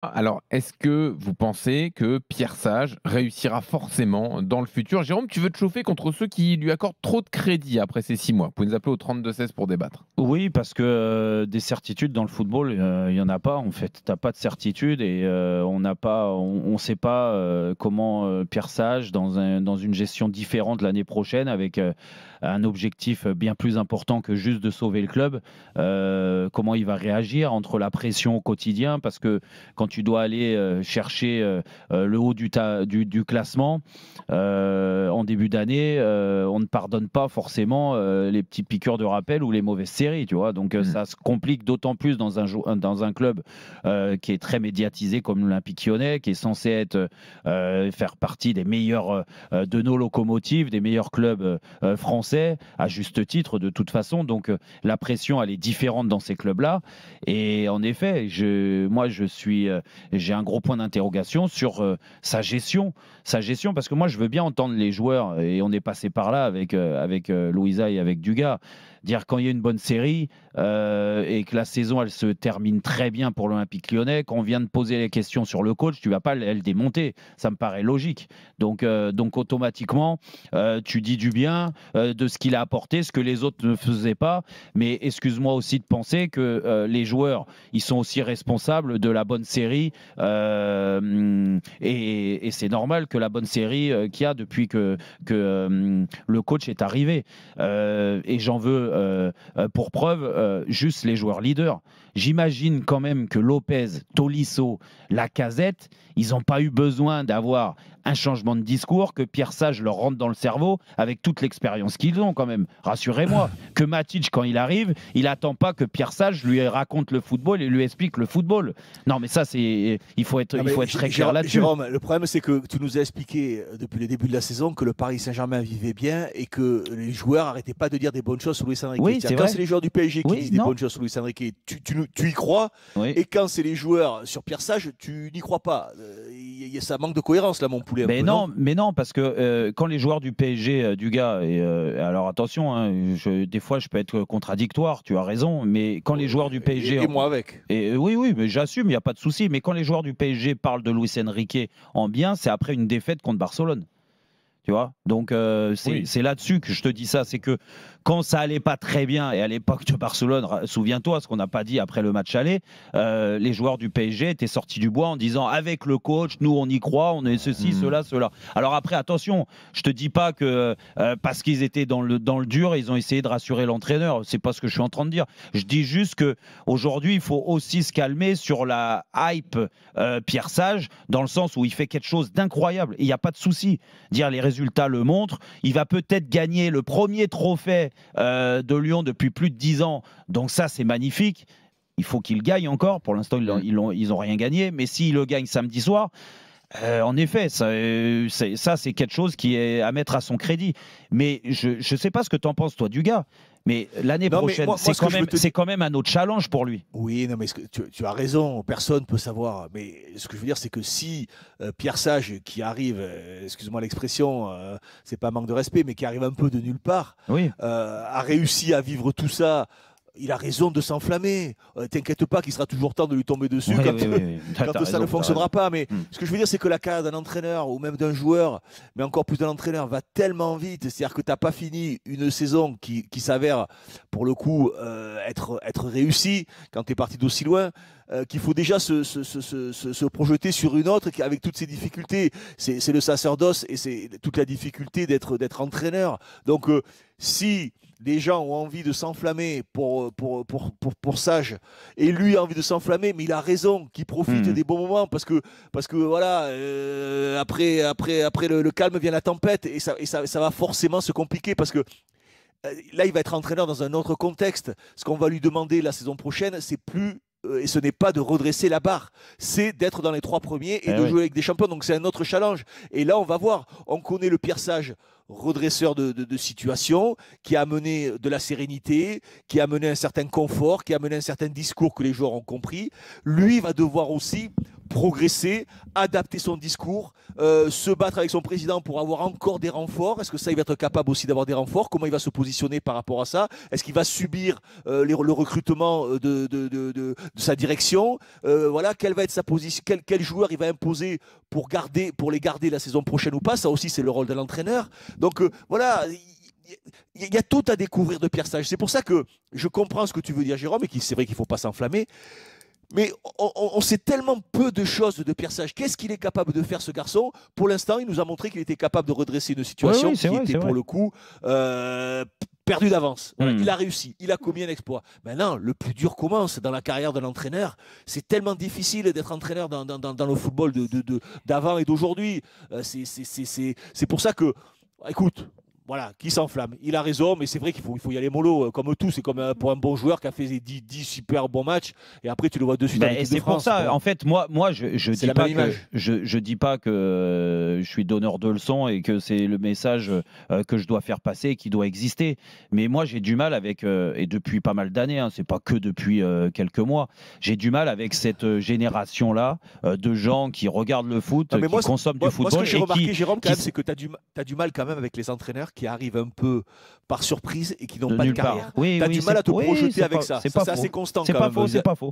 Alors, est-ce que vous pensez que Pierre Sage réussira forcément dans le futur? Jérôme, tu veux te chauffer contre ceux qui lui accordent trop de crédit après ces 6 mois. Vous pouvez nous appeler au 32-16 pour débattre. Oui, parce que des certitudes dans le football, il y en a pas en fait. T'as pas de certitude et on sait pas comment Pierre Sage dans une gestion différente l'année prochaine avec un objectif bien plus important que juste de sauver le club. Comment il va réagir entre la pression au quotidien, parce que quand tu dois aller chercher le haut du classement en début d'année, on ne pardonne pas forcément les petites piqûres de rappel ou les mauvaises séries, tu vois. Donc ça se complique d'autant plus dans un club qui est très médiatisé comme l'Olympique Lyonnais, qui est censé faire partie des meilleurs de nos locomotives, des meilleurs clubs français, à juste titre de toute façon. Donc la pression, elle est différente dans ces clubs-là. Et en effet, j'ai un gros point d'interrogation sur sa gestion, parce que moi, je veux bien entendre les joueurs, et on est passé par là avec Louisa et avec Dugas, dire quand il y a une bonne série et que la saison elle se termine très bien pour l'Olympique Lyonnais, quand on vient de poser les questions sur le coach, tu vas pas le démonter, ça me paraît logique. Donc automatiquement, tu dis du bien de ce qu'il a apporté, ce que les autres ne faisaient pas. Mais excuse-moi aussi de penser que les joueurs, ils sont aussi responsables de la bonne série et c'est normal que la bonne série qu'il y a depuis que le coach est arrivé. Et j'en veux pour preuve juste les joueurs leaders. J'imagine quand même que Lopez, Tolisso, Lacazette, ils n'ont pas eu besoin d'avoir un changement de discours, que Pierre Sage leur rentre dans le cerveau avec toute l'expérience qu'ils ont quand même. Rassurez-moi, que Matic, quand il arrive, il n'attend pas que Pierre Sage lui raconte le football et lui explique le football. Non, mais ça, il faut être très clair là-dessus. Jérôme, le problème, c'est que tu nous as expliqué depuis le début de la saison que le Paris Saint-Germain vivait bien et que les joueurs n'arrêtaient pas de dire des bonnes choses sur Luis Enrique. Oui, c'est quand vrai. c'est les joueurs du PSG qui disent des bonnes choses sur Luis Enrique, tu y crois. Oui. Et quand c'est les joueurs sur Pierre Sage, tu n'y crois pas. Ça manque de cohérence là, mon poulet. Mais non, parce que quand les joueurs du PSG, du gars, et alors attention, hein, des fois je peux être contradictoire, tu as raison, mais quand les joueurs du PSG... Et moi avec. Oui, mais j'assume, il n'y a pas de souci, mais quand les joueurs du PSG parlent de Luis Enrique en bien, c'est après une défaite contre Barcelone. Tu vois, donc c'est là-dessus que je te dis ça, c'est que quand ça allait pas très bien, et à l'époque de Barcelone, souviens-toi ce qu'on n'a pas dit après le match aller, les joueurs du PSG étaient sortis du bois en disant avec le coach, nous on y croit, on est ceci, cela. Alors après, attention, je te dis pas que parce qu'ils étaient dans le dur, ils ont essayé de rassurer l'entraîneur, c'est pas ce que je suis en train de dire. Je dis juste que aujourd'hui, il faut aussi se calmer sur la hype Pierre Sage, dans le sens où il fait quelque chose d'incroyable, il n'y a pas de souci. Dire les résultats le montrent. Il va peut-être gagner le premier trophée de Lyon depuis plus de 10 ans. Donc ça, c'est magnifique. Il faut qu'il gagne encore. Pour l'instant, ils n'ont rien gagné. Mais s'il le gagne samedi soir, en effet, ça c'est quelque chose qui est à mettre à son crédit. Mais je ne sais pas ce que tu en penses, toi, du gars. Mais l'année prochaine, c'est quand même un autre challenge pour lui. Oui, non, mais tu as raison, personne ne peut savoir. Mais ce que je veux dire, c'est que si Pierre Sage, qui arrive, excuse-moi l'expression, c'est pas un manque de respect, mais qui arrive un peu de nulle part, a réussi à vivre tout ça. Il a raison de s'enflammer. T'inquiète pas qu'il sera toujours temps de lui tomber dessus quand ça ne fonctionnera pas. Mais ce que je veux dire, c'est que la carrière d'un entraîneur ou même d'un joueur, mais encore plus d'un entraîneur, va tellement vite. C'est-à-dire que tu n'as pas fini une saison qui s'avère, pour le coup, être réussie quand tu es parti d'aussi loin. Qu'il faut déjà se projeter sur une autre avec toutes ses difficultés. C'est le sacerdoce et c'est toute la difficulté d'être entraîneur. Donc, si les gens ont envie de s'enflammer pour Sage, et lui a envie de s'enflammer, mais il a raison, qu'il profite des bons moments, parce que voilà, après le calme vient la tempête, et ça va forcément se compliquer, parce que là, il va être entraîneur dans un autre contexte. Ce qu'on va lui demander la saison prochaine, c'est plus et ce n'est pas de redresser la barre, c'est d'être dans les 3 premiers et de jouer avec des champions. Donc c'est un autre challenge. Et là, on va voir. On connaît le Pierre Sage, redresseur de situation, qui a amené de la sérénité, qui a amené un certain confort, qui a amené un certain discours que les joueurs ont compris. Lui va devoir aussi progresser, adapter son discours, se battre avec son président pour avoir encore des renforts. Est-ce que ça, il va être capable aussi d'avoir des renforts? Comment il va se positionner par rapport à ça? Est-ce qu'il va subir le recrutement de sa direction? Voilà, quelle va être sa position? Quel joueur il va imposer pour les garder la saison prochaine ou pas? Ça aussi, c'est le rôle de l'entraîneur. Donc voilà. Il y a tout à découvrir de Pierre Sage. C'est pour ça que je comprends ce que tu veux dire, Jérôme, et c'est vrai qu'il ne faut pas s'enflammer. Mais on sait tellement peu de choses de Pierre Sage. Qu'est-ce qu'il est capable de faire, ce garçon? Pour l'instant, il nous a montré qu'il était capable de redresser une situation qui était pour le coup perdue d'avance. Voilà, il a réussi, il a commis un exploit. Maintenant, le plus dur commence dans la carrière d'un entraîneur. C'est tellement difficile d'être entraîneur dans le football d'avant et d'aujourd'hui. C'est pour ça que, écoute, voilà, qui s'enflamme. Il a raison, mais c'est vrai qu'il faut y aller mollo, comme tout. C'est comme pour un bon joueur qui a fait 10 super bons matchs, et après tu le vois de suite. Et c'est pour ça, voilà. En fait, moi je dis pas que je suis donneur de leçons et que c'est le message que je dois faire passer et qui doit exister. Mais moi, j'ai du mal avec, et depuis pas mal d'années, hein, c'est pas que depuis quelques mois, j'ai du mal avec cette génération-là de gens qui regardent le foot, qui consomment du football. Moi, ce que j'ai remarqué, Jérôme, c'est que tu as du mal quand même avec les entraîneurs qui arrivent un peu par surprise et qui n'ont pas de carrière. Tu as du mal à te projeter avec ça. C'est assez constant. C'est pas faux, c'est pas faux.